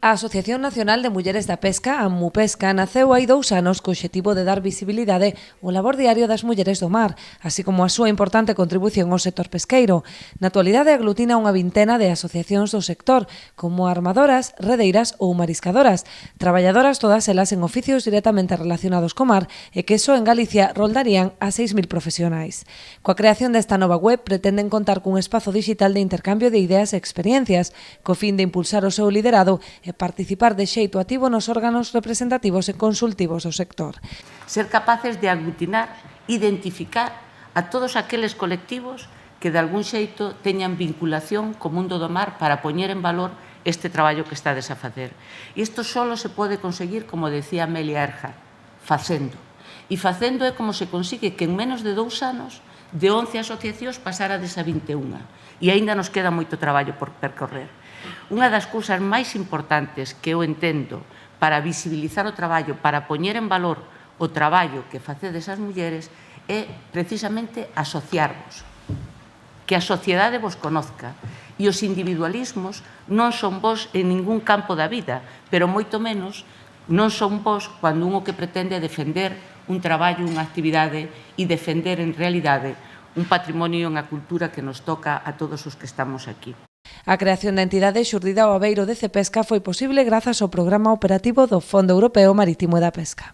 A Asociación Nacional de Mulleres da Pesca, a MUPESCA, naceu hai 2 anos co obxectivo de dar visibilidade ao labor diario das mulleres do mar, así como a súa importante contribución ao sector pesqueiro. Na actualidade aglutina unha vintena de asociacións do sector, como armadoras, redeiras ou mariscadoras, traballadoras todas elas en oficios directamente relacionados co mar e que só en Galicia roldarían a 6.000 profesionais. Coa creación desta nova web pretenden contar cun espazo digital de intercambio de ideas e experiencias, co fin de impulsar o seu liderado e participar de xeito activo nos órganos representativos e consultivos do sector. Ser capaces de aglutinar, identificar a todos aqueles colectivos que de algún xeito teñan vinculación co mundo do mar para poñer en valor este traballo que estades a facer. E isto só se pode conseguir, como decía Amelia Earhart, facendo. E facendo é como se consigue que en menos de 2 anos de 11 asociacións pasarades a 21. E aínda nos queda moito traballo por percorrer. Unha das cousas máis importantes que eu entendo para visibilizar o traballo, para poñer en valor o traballo que facedes as mulleres, é precisamente asociarvos, que a sociedade vos conozca. E os individualismos non son vos en ningún campo da vida, pero moito menos non son vos cando un o que pretende defender un traballo, unha actividade e defender en realidade un patrimonio e unha cultura que nos toca a todos os que estamos aquí. A creación da entidade xurdida ao abeiro de Cepesca foi posible grazas ao Programa Operativo do Fondo Europeo Marítimo e da Pesca.